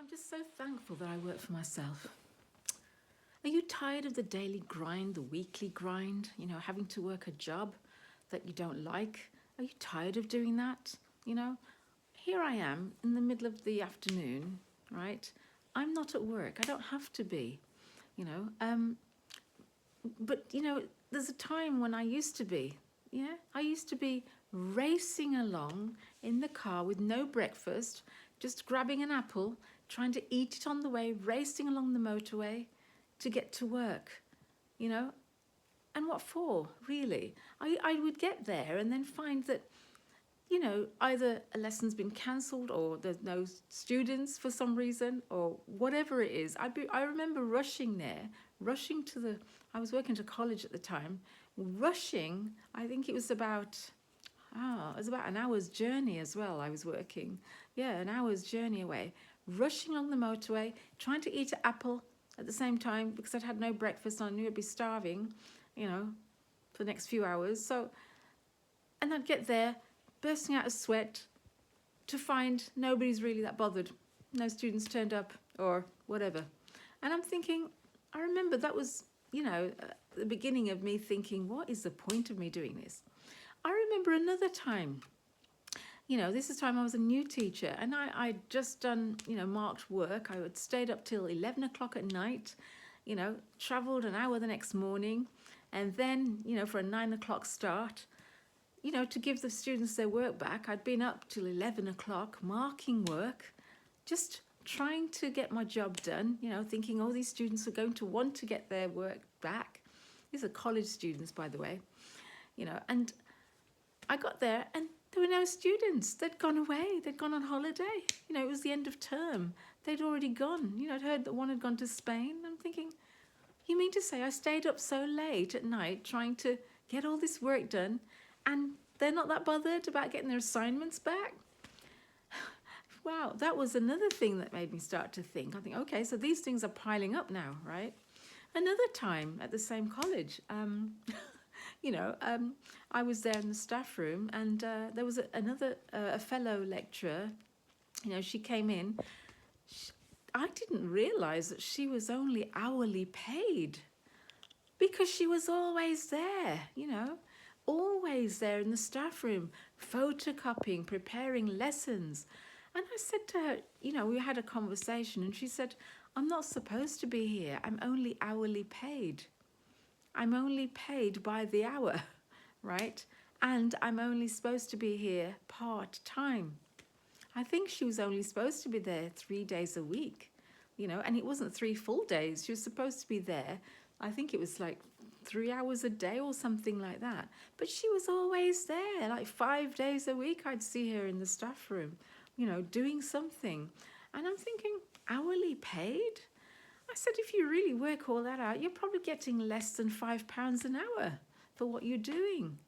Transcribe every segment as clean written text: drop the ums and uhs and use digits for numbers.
I'm just so thankful that I work for myself. Are you tired of the daily grind, the weekly grind, having to work a job that you don't like? Are you tired of doing that? Here I am in the middle of the afternoon, right? I'm not at work. I don't have to be, you know. But, there's a time when I used to be, yeah? I used to be racing along in the car with no breakfast, just grabbing an apple, trying to eat it on the way, racing along the motorway to get to work, you know? And what for, really? I would get there and then find that, either a lesson's been cancelled or there's no students for some reason or whatever it is. I remember rushing there, rushing to the, I was working to college at the time, rushing, I think it was about an hour's journey as well. I was working, an hour's journey away, rushing along the motorway, trying to eat an apple at the same time because I'd had no breakfast and I knew I'd be starving, for the next few hours. So, and I'd get there, bursting out of sweat, to find nobody's really that bothered. No students turned up or whatever. And I'm thinking, I remember that was, the beginning of me thinking, what is the point of me doing this? I remember another time, this is time I was a new teacher and I'd just done, marked work. I had stayed up till 11 o'clock at night, travelled an hour the next morning. And then, for a 9 o'clock start, to give the students their work back, I'd been up till 11 o'clock marking work, just trying to get my job done, thinking, oh, these students are going to want to get their work back. These are college students, by the way, and I got there and there were no students. They'd gone away. They'd gone on holiday. It was the end of term. They'd already gone. I'd heard that one had gone to Spain. I'm thinking, you mean to say I stayed up so late at night trying to get all this work done and they're not that bothered about getting their assignments back? Wow, that was another thing that made me start to think. I think, okay, so these things are piling up now, right? Another time at the same college, I was there in the staff room and there was another fellow lecturer, she came in. I didn't realise that she was only hourly paid because she was always there, always there in the staff room, photocopying, preparing lessons. And I said to her, we had a conversation and she said, I'm not supposed to be here. I'm only hourly paid. I'm only paid by the hour, right? And I'm only supposed to be here part-time. I think she was only supposed to be there 3 days a week, and it wasn't 3 full days. She was supposed to be there, I think it was like 3 hours a day or something like that. But she was always there, like 5 days a week I'd see her in the staff room, doing something. And I'm thinking, hourly paid? I said, if you really work all that out, you're probably getting less than £5 an hour for what you're doing.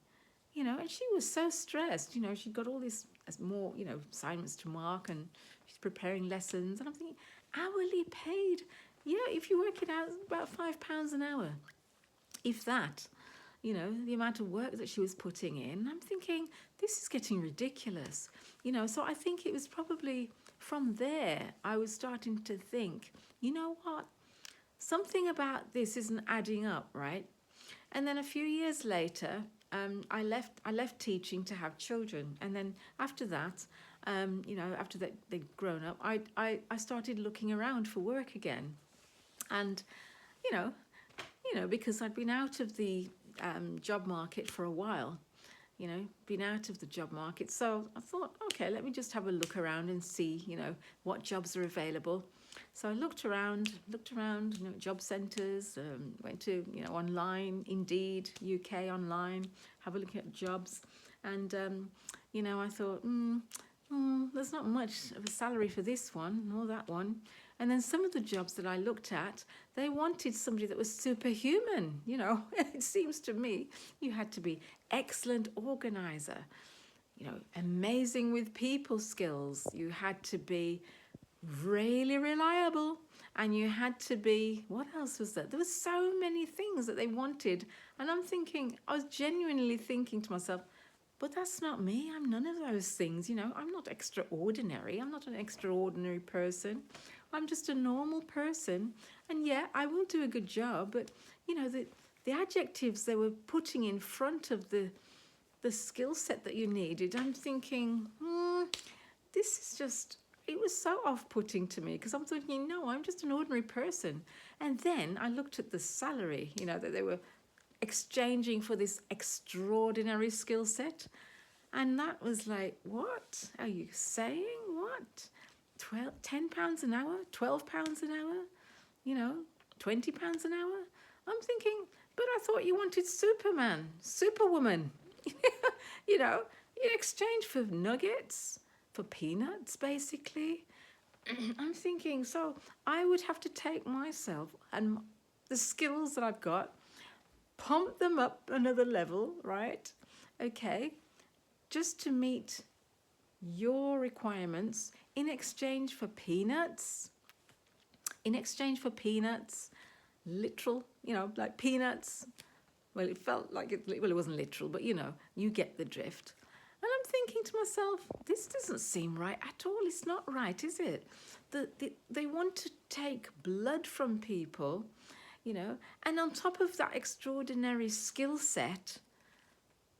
And she was so stressed, she'd got all this more, assignments to mark and she's preparing lessons. And I'm thinking, hourly paid? Yeah, if you work it out, it's about £5 an hour. If that, the amount of work that she was putting in. I'm thinking, this is getting ridiculous. So I think it was probably from there I was starting to think, you know what? Something about this isn't adding up, right? And then a few years later, I left teaching to have children, and then after that, after they'd grown up, I started looking around for work again, and because I'd been out of the job market for a while, been out of the job market, so I thought, okay, let me just have a look around and see, what jobs are available. So I looked around, job centres, went to, online, Indeed, UK online, have a look at jobs. And, I thought, there's not much of a salary for this one, nor that one. And then some of the jobs that I looked at, they wanted somebody that was superhuman. It seems to me you had to be excellent organiser, amazing with people skills. You had to be really reliable, and you had to be, what else was there? There were so many things that they wanted, and I was genuinely thinking to myself, but that's not me. I'm none of those things. I'm not extraordinary. I'm not an extraordinary person. I'm just a normal person. And yeah, I will do a good job, but the adjectives they were putting in front of the skill set that you needed, I'm thinking, this is just, it was so off-putting to me because I'm thinking, no, I'm just an ordinary person. And then I looked at the salary, that they were exchanging for this extraordinary skill set. And that was like, what are you saying? What? £10 an hour? £12 an hour? £20 an hour? I'm thinking, but I thought you wanted Superman, Superwoman, in exchange for nuggets, for peanuts, basically. I'm thinking, so I would have to take myself and the skills that I've got, pump them up another level, right? Okay, just to meet your requirements in exchange for peanuts. In exchange for peanuts, literal, like peanuts. Well, it felt like it wasn't literal, but you get the drift. And I'm thinking to myself, this doesn't seem right at all. It's not right, is it? They want to take blood from people, and on top of that extraordinary skill set,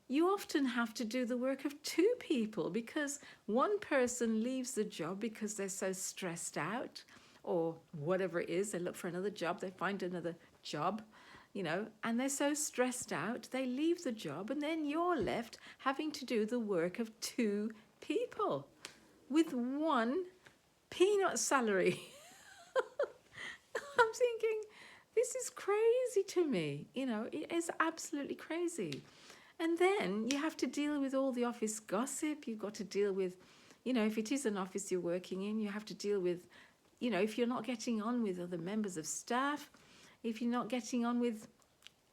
you often have to do the work of two people because one person leaves the job because they're so stressed out or whatever it is. They look for another job, they find another job, and they're so stressed out, they leave the job, and then you're left having to do the work of two people with one peanut salary. I'm thinking, this is crazy to me. It is absolutely crazy. And then you have to deal with all the office gossip. You've got to deal with, if it is an office you're working in, you have to deal with, if you're not getting on with other members of staff, if you're not getting on with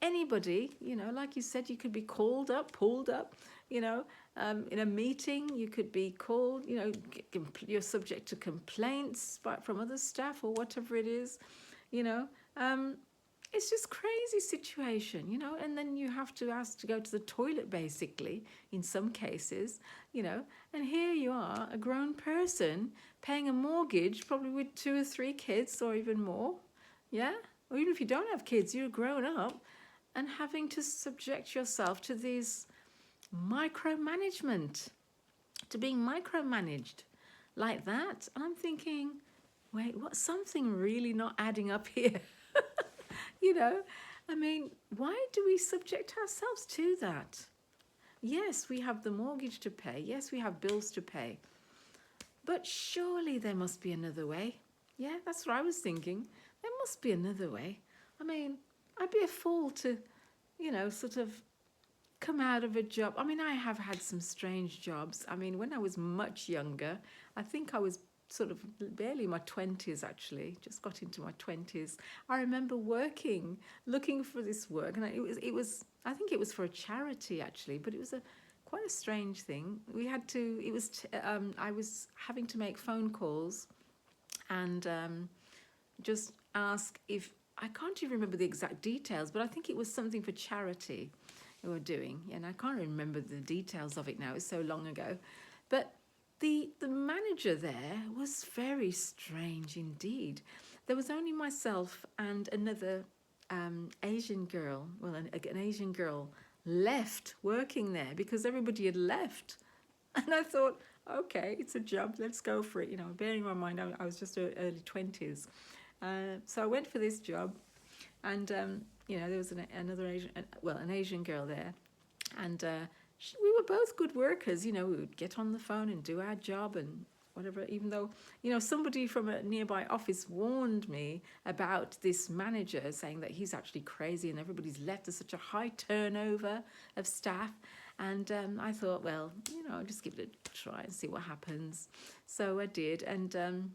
anybody, like you said, you could be pulled up, in a meeting, you could be called, you're subject to complaints from other staff or whatever it is, it's just crazy situation, and then you have to ask to go to the toilet basically in some cases, and here you are, a grown person paying a mortgage probably with 2 or 3 kids or even more, yeah, or even if you don't have kids, you're grown up and having to subject yourself to these micromanagement, to being micromanaged like that. And I'm thinking, wait, what's something really not adding up here? Why do we subject ourselves to that? Yes, we have the mortgage to pay. Yes, we have bills to pay. But surely there must be another way. Yeah, that's what I was thinking. There must be another way. I'd be a fool to, sort of come out of a job. I have had some strange jobs. When I was much younger, I think I was sort of barely in my 20s actually, just got into my 20s. I remember looking for this work, and it was I think it was for a charity actually, but it was quite a strange thing. I was having to make phone calls and just ask if, I can't even remember the exact details, but I think it was something for charity they were doing, and I can't remember the details of it now, it's so long ago. But the manager there was very strange indeed. There was only myself and another Asian girl, an Asian girl left working there because everybody had left. And I thought, okay, it's a job, let's go for it. Bearing in mind I was just early 20s. So I went for this job, and there was an Asian girl there, and we were both good workers. We would get on the phone and do our job and whatever, even though, somebody from a nearby office warned me about this manager, saying that he's actually crazy and everybody's left. There's such a high turnover of staff. And I thought, well, I'll just give it a try and see what happens. So I did, and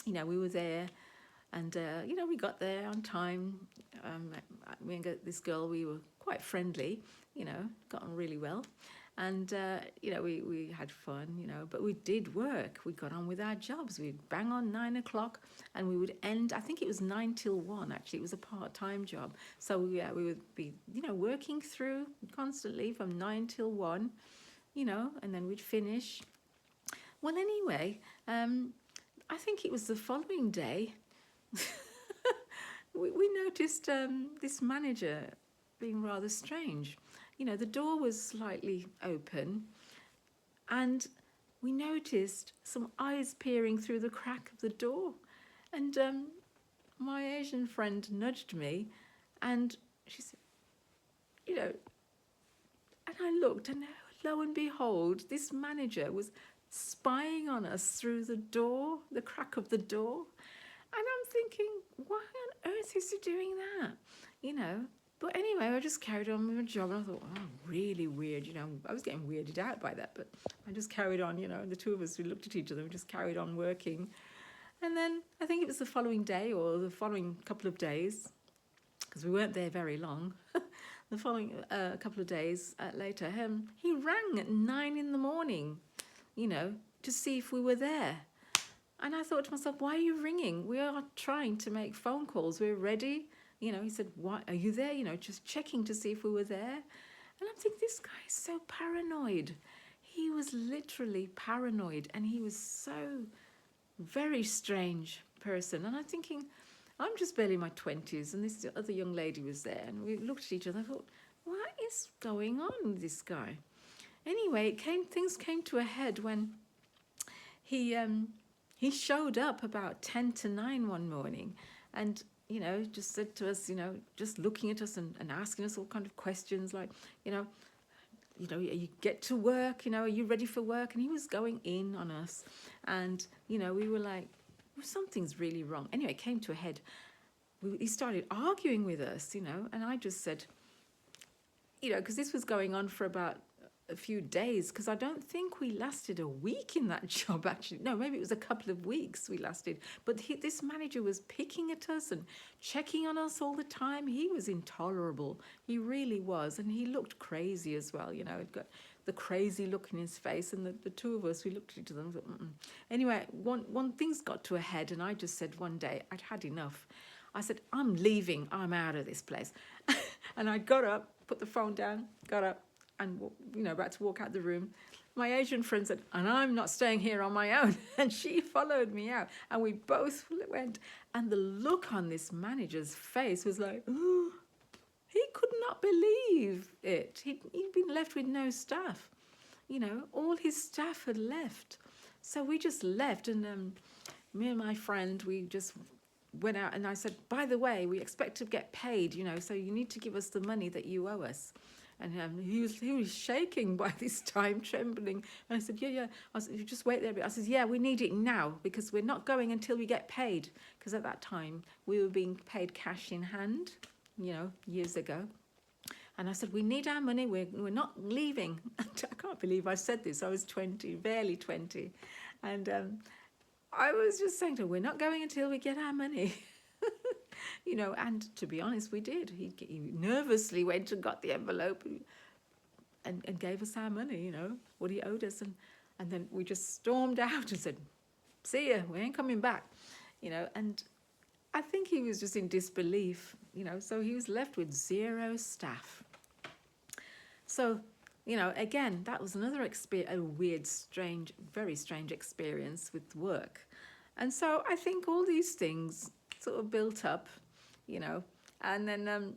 we were there, and we got there on time. Me and this girl, we were quite friendly, got on really well, and we had fun, but we did work. We got on with our jobs. We'd bang on 9 o'clock, and we would end, I think it was 9 till 1 actually. It was a part-time job, so we would be working through constantly from 9 till 1, and then we'd finish. Well, anyway, I think it was the following day, we noticed this manager being rather strange. You know, the door was slightly open, and we noticed some eyes peering through the crack of the door. And my Asian friend nudged me, and she said, you know, and I looked, and lo and behold, this manager was spying on us through the door, the crack of the door. And I'm thinking, why on earth is he doing that? You know? But anyway, I just carried on with my job, and I thought, oh, really weird. You know, I was getting weirded out by that, but I just carried on, you know, and the two of us, we looked at each other, we just carried on working. And then I think it was the following day or the following couple of days, because we weren't there very long. The following couple of days later, he rang at 9 in the morning, you know, to see if we were there. And I thought to myself, why are you ringing? We are trying to make phone calls. We're ready. You know, he said, why are you there? You know, just checking to see if we were there. And I'm thinking, this guy is so paranoid. He was literally paranoid, and he was so very strange person. And I'm thinking, I'm just barely in my 20s, and this other young lady was there, and we looked at each other and thought, what is going on with this guy? Anyway, things came to a head when he showed up about 10 to 9 one morning, and, you know, just said to us, you know, just looking at us and asking us all kind of questions like, you know, you get to work, you know, are you ready for work? And he was going in on us, and, you know, we were like, well, something's really wrong. Anyway, it came to a head. He started arguing with us, you know, and I just said, you know, because this was going on for about a few days, because I don't think we lasted a week in that job, actually. No, maybe it was a couple of weeks we lasted. But this manager was picking at us and checking on us all the time. He was intolerable. He really was. And he looked crazy as well, you know. He'd got the crazy look in his face. And the two of us, we looked at each other and thought, mm-mm. Anyway, one thing's got to a head, and I just said one day, I'd had enough. I said, I'm leaving. I'm out of this place. And I got up, put the phone down, got up, and, you know, about to walk out the room. My Asian friend said, and I'm not staying here on my own. And she followed me out, and we both went. And the look on this manager's face was like, oh, he could not believe it. He'd been left with no staff. You know, all his staff had left. So we just left, and me and my friend, we just went out, and I said, by the way, we expect to get paid, you know, so you need to give us the money that you owe us. And he was shaking by this time, trembling. And I said, yeah. I said, you just wait there a bit. I said, yeah, we need it now, because we're not going until we get paid. Because at that time, we were being paid cash in hand, you know, years ago. And I said, we need our money. We're not leaving. I can't believe I said this. I was 20, barely 20. And I was just saying to her, we're not going until we get our money. You know, and to be honest, we did. He nervously went and got the envelope and gave us our money, you know, what he owed us. And then we just stormed out and said, see ya, we ain't coming back, you know. And I think he was just in disbelief, you know, so he was left with 0 staff. So, you know, again, that was another a weird, strange, very strange experience with work. And so I think all these things sort of built up, you know, and then,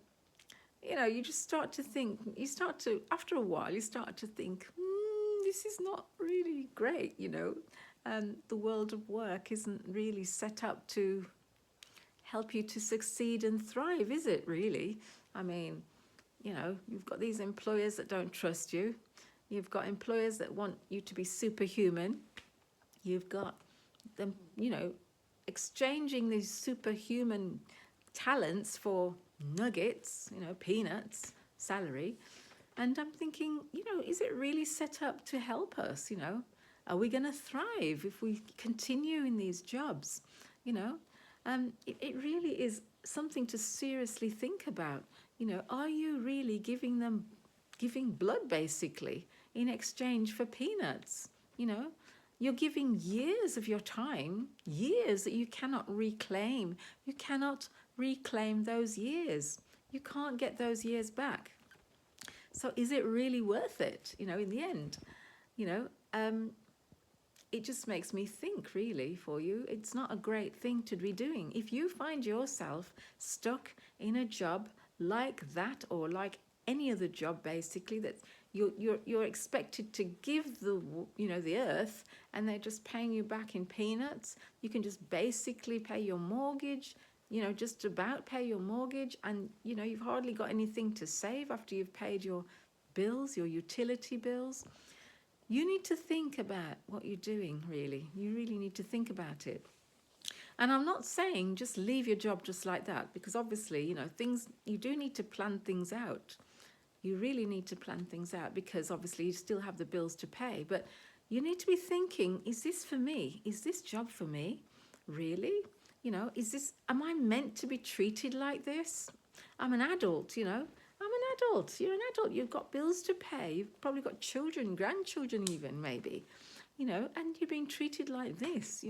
you know, you just start to think, after a while, you start to think, this is not really great, you know. The world of work isn't really set up to help you to succeed and thrive, is it really? I mean, you know, you've got these employers that don't trust you. You've got employers that want you to be superhuman. You've got them, you know, exchanging these superhuman talents for nuggets, you know, peanuts, salary. And I'm thinking, you know, is it really set up to help us, you know? Are we going to thrive if we continue in these jobs, you know? It really is something to seriously think about. You know, are you really giving blood, basically, in exchange for peanuts, you know? You're giving years of your time, years that you cannot reclaim. You cannot reclaim those years. You can't get those years back. So is it really worth it, you know, in the end? You know, it just makes me think, really, for you. It's not a great thing to be doing. If you find yourself stuck in a job like that, or like any other job, basically, that you're expected to give the earth, and they're just paying you back in peanuts. You can just basically pay your mortgage, just about pay your mortgage, and you've hardly got anything to save after you've paid your bills, your utility bills. You need to think about what you're doing, really. You really need to think about it. And I'm not saying just leave your job just like that, because obviously, you do need to plan things out. You really need to plan things out, because obviously you still have the bills to pay. But you need to be thinking, is this for me? Is this job for me? Really? Am I meant to be treated like this? I'm an adult, I'm an adult. You're an adult. You've got bills to pay. You've probably got children, grandchildren even, maybe, and you're being treated like this,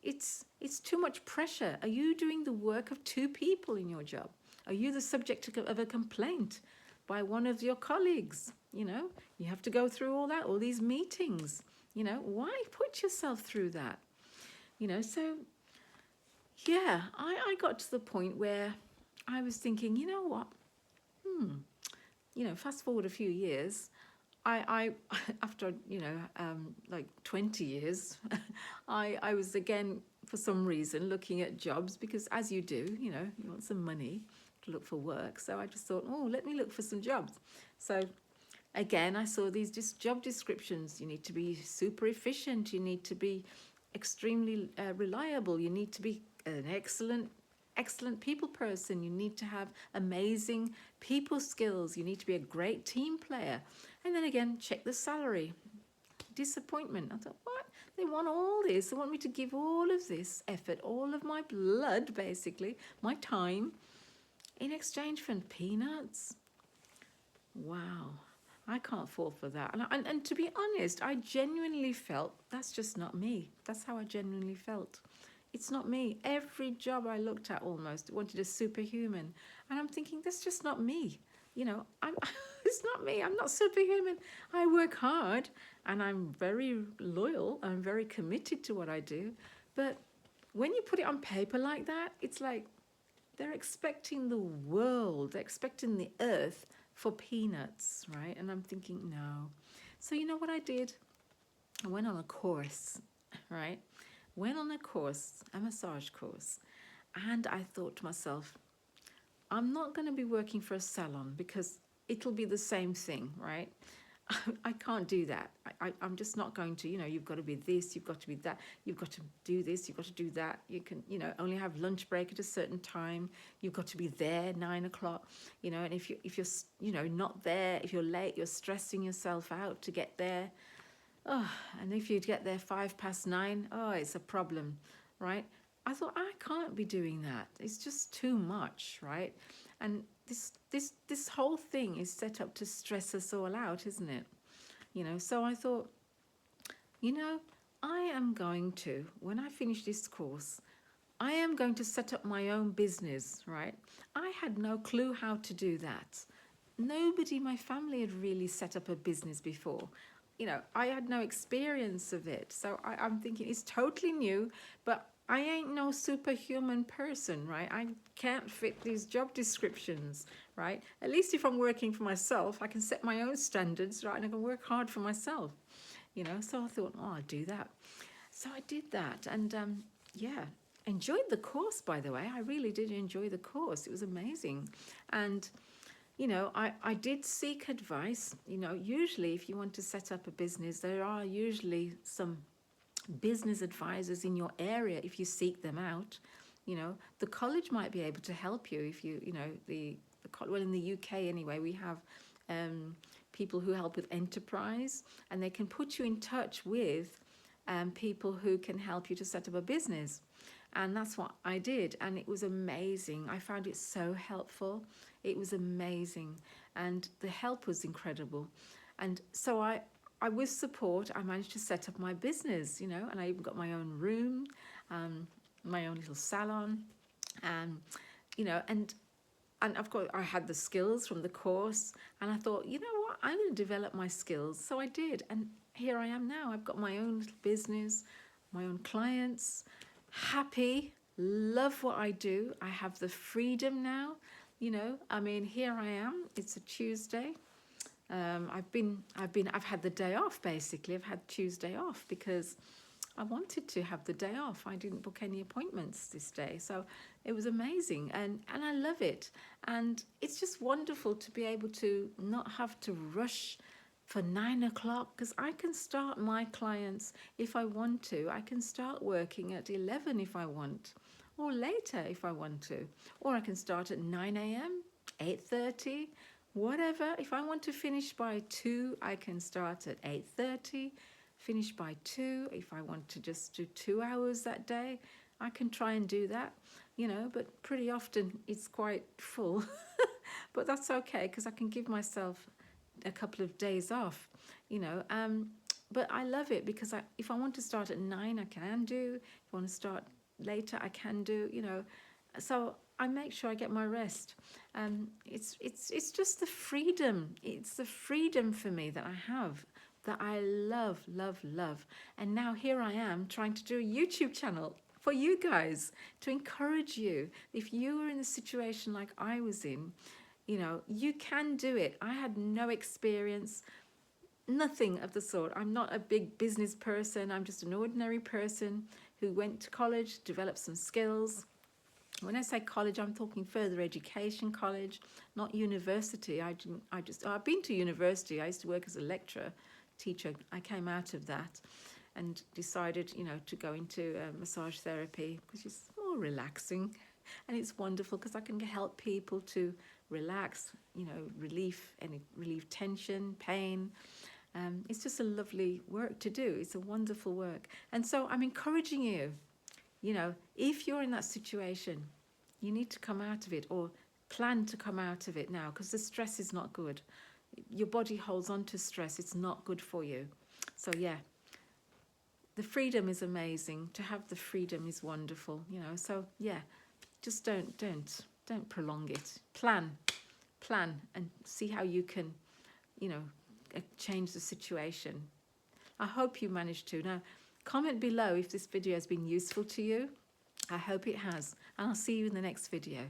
It's too much pressure. Are you doing the work of two people in your job? Are you the subject of a complaint by one of your colleagues? You have to go through all these meetings. Why put yourself through that? So yeah, I got to the point where I was thinking, you know what? Fast forward a few years, I after like 20 years, I was again, for some reason, looking at jobs, because as you do, you want some money to look for work. So I just thought, oh, let me look for some jobs. So again, I saw these job descriptions. You need to be super efficient. You need to be extremely reliable. You need to be an excellent people person. You need to have amazing people skills. You need to be a great team player. And then again, check the salary. Disappointment. I thought, what? They want all this. They want me to give all of this effort, all of my blood, basically, my time, in exchange for peanuts. Wow. I can't fall for that. And to be honest, I genuinely felt that's just not me. That's how I genuinely felt. It's not me. Every job I looked at almost wanted a superhuman. And I'm thinking, that's just not me. It's not me. I'm not superhuman. I work hard, and I'm very loyal. I'm very committed to what I do. But when you put it on paper like that, it's like they're expecting the world, they're expecting the earth for peanuts, right? And I'm thinking, no. So you know what I did? I went on a course, right? Went on a massage course. And I thought to myself, I'm not going to be working for a salon, because it'll be the same thing, right? I can't do that. I'm just not going to, you've got to be this, you've got to be that, you've got to do this, you've got to do that. You can, only have lunch break at a certain time. You've got to be there 9 o'clock, and if you're, not there, if you're late, you're stressing yourself out to get there. Oh, and if you get there 9:05, oh, it's a problem, right? I thought, I can't be doing that. It's just too much, right? And this whole thing is set up to stress us all out, isn't it? So I thought, I am going to, when I finish this course, I am going to set up my own business, right? I had no clue how to do that. Nobody in my family had really set up a business before. I had no experience of it. So I'm thinking it's totally new, but I ain't no superhuman person, right? I can't fit these job descriptions, right? At least if I'm working for myself, I can set my own standards, right? And I can work hard for myself, So I thought, oh, I'll do that. So I did that, and yeah, enjoyed the course, by the way. I really did enjoy the course. It was amazing. And I did seek advice. Usually if you want to set up a business, there are usually some business advisors in your area if you seek them out. The college might be able to help you if you, well, in the UK anyway, we have people who help with enterprise, and they can put you in touch with people who can help you to set up a business. And that's what I did, and it was amazing. I found it so helpful. It was amazing, and the help was incredible. And so I with support, I managed to set up my business, and I even got my own room, my own little salon, and of course I had the skills from the course, and I thought, you know what, I'm going to develop my skills. So I did, and here I am now. I've got my own little business, my own clients, happy, love what I do. I have the freedom now. You know, I mean, here I am. It's a Tuesday. I've had the day off basically. I've had Tuesday off because I wanted to have the day off. I didn't book any appointments this day, so it was amazing, and I love it. And it's just wonderful to be able to not have to rush for 9 o'clock, because I can start my clients if I want to. I can start working at 11 if I want, or later if I want to, or I can start at 9 a.m., 8:30, whatever. If I want to finish by 2, I can start at 8:30, finish by 2. If I want to just do 2 hours that day, I can try and do that, you know, but pretty often it's quite full. But that's okay, because I can give myself a couple of days off, you know. But I love it because if I want to start at 9, I can do. If I want to start later, I can do, you know. So I make sure I get my rest. It's just the freedom. It's the freedom for me that I have, that I love, love, love. And now here I am trying to do a YouTube channel for you guys, to encourage you. If you were in a situation like I was in, you know, you can do it. I had no experience, nothing of the sort. I'm not a big business person. I'm just an ordinary person who went to college, developed some skills. When I say college, I'm talking further education college, not university. I've been to university. I used to work as a lecturer, teacher. I came out of that and decided, you know, to go into massage therapy, which is more relaxing. And it's wonderful because I can help people to relax, you know, relieve tension, pain. It's just a lovely work to do. It's a wonderful work. And so I'm encouraging you, you know, if you're in that situation, you need to come out of it, or plan to come out of it now, because the stress is not good. Your body holds on to stress. It's not good for you. So yeah, the freedom is amazing. To have the freedom is wonderful, you know. So yeah, just don't prolong it. Plan and see how you can, you know, change the situation. I hope you managed to. Now, comment below if this video has been useful to you. I hope it has, and I'll see you in the next video.